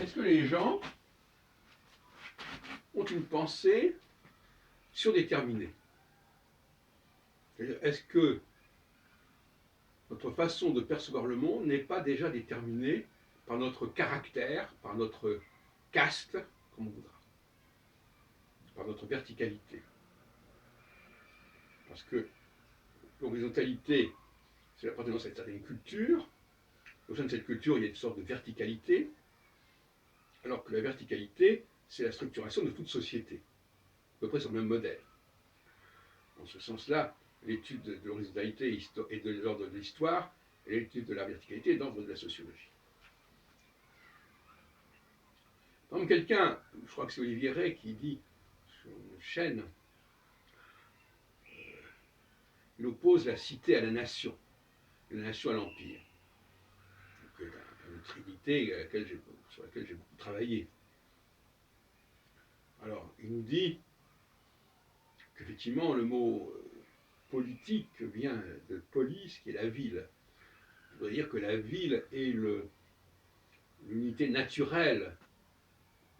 Est-ce que les gens ont une pensée surdéterminée? C'est-à-dire, est-ce que notre façon de percevoir le monde n'est pas déjà déterminée par notre caractère, par notre caste, comme on voudra, par notre verticalité? Parce que l'horizontalité, c'est l'appartenance à une certaine culture. Au sein de cette culture, il y a une sorte de verticalité, alors que la verticalité, c'est la structuration de toute société, à peu près sur le même modèle. En ce sens-là, l'étude de l'horizontalité est de l'ordre de l'histoire, et l'étude de la verticalité est d'ordre de la sociologie. Par exemple, quelqu'un, je crois que c'est Olivier Rey qui dit sur une chaîne, il oppose la cité à la nation à l'empire. Donc, une trinité sur laquelle j'ai beaucoup travaillé. Alors, il nous dit qu'effectivement, le mot politique vient de polis, qui est la ville. Ça veut dire que la ville est l'unité naturelle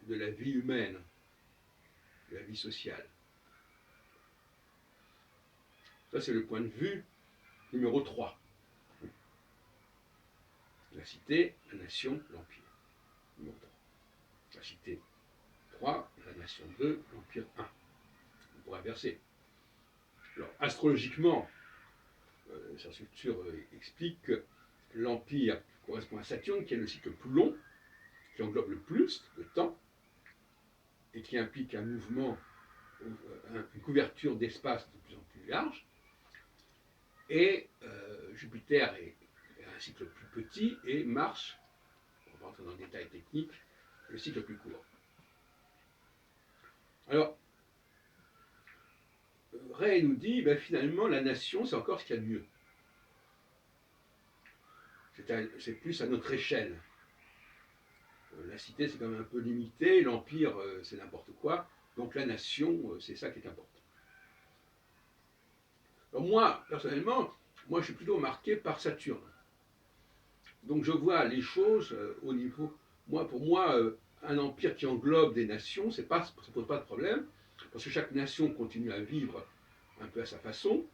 de la vie humaine, de la vie sociale. Ça, c'est le point de vue numéro 3. La cité, la nation, l'empire. Numéro 3. La cité 3, la nation 2, l'empire 1. On pourrait inverser. Alors, astrologiquement, sa structure explique que l'empire correspond à Saturne, qui est le cycle le plus long, qui englobe le plus de temps, et qui implique un mouvement, une couverture d'espace de plus en plus large. Et Jupiter est un cycle plus petit, et Mars, on va rentrer dans le détail technique, le cycle plus court. Alors, Rey nous dit, finalement, la nation, c'est encore ce qu'il y a de mieux. C'est plus à notre échelle. La cité, c'est quand même un peu limité, l'empire, c'est n'importe quoi, donc la nation, c'est ça qui est important. Alors moi, personnellement, je suis plutôt marqué par Saturne. Donc je vois les choses au niveau... Pour moi, un empire qui englobe des nations, ça ne pose pas de problème, parce que chaque nation continue à vivre un peu à sa façon,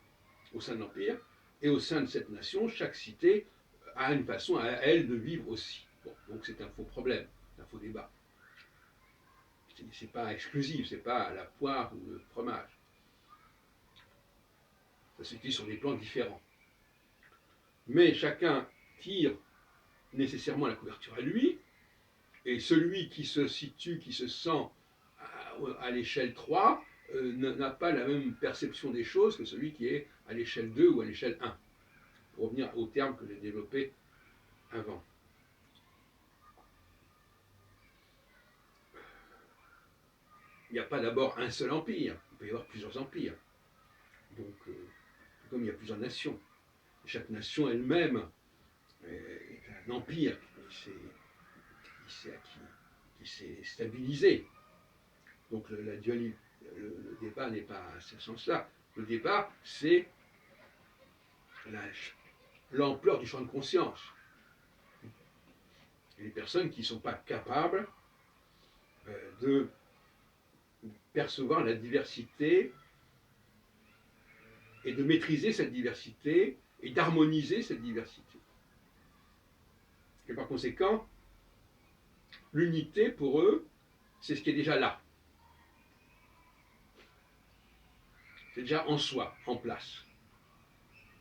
au sein de l'empire, et au sein de cette nation, chaque cité a une façon à elle de vivre aussi. Bon, donc c'est un faux problème, un faux débat. C'est pas exclusif, c'est pas la poire ou le fromage. Ça se situe sur des plans différents. Mais chacun tire nécessairement la couverture à lui, et celui qui se situe, qui se sent à l'échelle 3, n'a pas la même perception des choses que celui qui est à l'échelle 2 ou à l'échelle 1, pour revenir au terme que j'ai développé avant. Il n'y a pas d'abord un seul empire, il peut y avoir plusieurs empires. Donc, comme il y a plusieurs nations, chaque nation elle-même est un empire qui s'est stabilisé. Donc le débat n'est pas à ce sens-là. Le débat, c'est l'ampleur du champ de conscience. Et les personnes qui ne sont pas capables de percevoir la diversité et de maîtriser cette diversité et d'harmoniser cette diversité. Et par conséquent, l'unité, pour eux, c'est ce qui est déjà là. C'est déjà en soi, en place.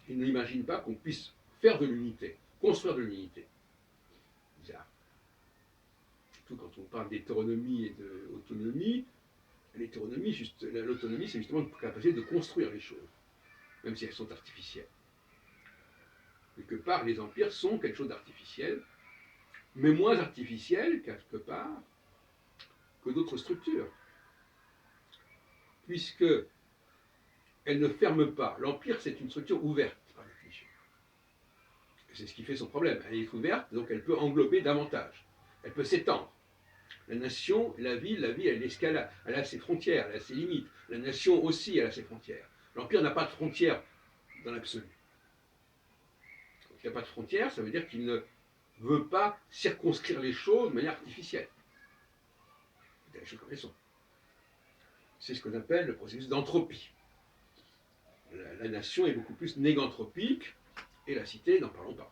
Ils n'imaginent pas qu'on puisse faire de l'unité, construire de l'unité. Bizarre. Surtout quand on parle d'hétéronomie et d'autonomie, l'autonomie, c'est justement une capacité de construire les choses, même si elles sont artificielles. Quelque part, les empires sont quelque chose d'artificiel, mais moins artificiel, quelque part, que d'autres structures. Puisque elle ne ferme pas. L'empire, c'est une structure ouverte, par définition. C'est ce qui fait son problème. Elle est ouverte, donc elle peut englober davantage. Elle peut s'étendre. La nation, la ville, elle escalade. Elle a ses frontières, elle a ses limites. La nation aussi, elle a ses frontières. L'empire n'a pas de frontières dans l'absolu. Quand il n'y a pas de frontières, ça veut dire qu'il ne veut pas circonscrire les choses de manière artificielle. accepter les choses comme elles sont. C'est ce qu'on appelle le processus d'entropie. La nation est beaucoup plus néganthropique, et la cité, n'en parlons pas.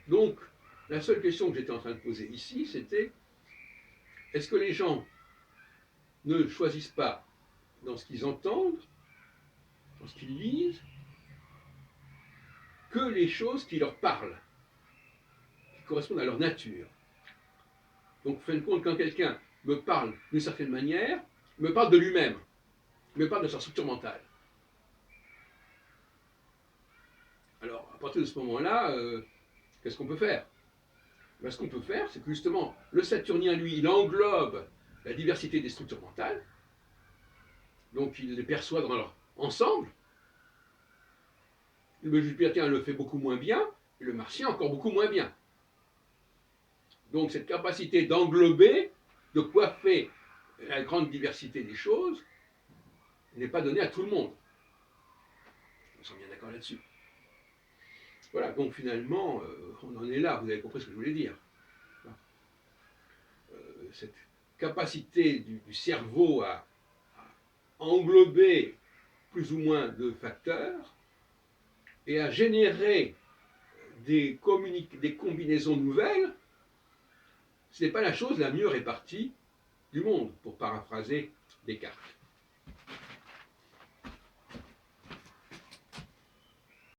Donc, la seule question que j'étais en train de poser ici, c'était est-ce que les gens ne choisissent pas dans ce qu'ils entendent, dans ce qu'ils lisent, que les choses qui leur parlent, qui correspondent à leur nature. Donc, en fin de compte, quand quelqu'un me parle d'une certaine manière, me parle de lui-même, me parle de sa structure mentale. Alors, à partir de ce moment-là, qu'est-ce qu'on peut faire? Ce qu'on peut faire, c'est que justement, le saturnien, lui, il englobe la diversité des structures mentales, donc il les perçoit dans leur ensemble. Le jupitérien le fait beaucoup moins bien, et le martien encore beaucoup moins bien. Donc cette capacité d'englober, de coiffer la grande diversité des choses, n'est pas donnée à tout le monde. Nous sommes bien d'accord là-dessus. Voilà, donc finalement, on en est là, vous avez compris ce que je voulais dire. Cette capacité du cerveau à englober plus ou moins de facteurs et à générer des combinaisons nouvelles, ce n'est pas la chose la mieux répartie du monde, pour paraphraser Descartes.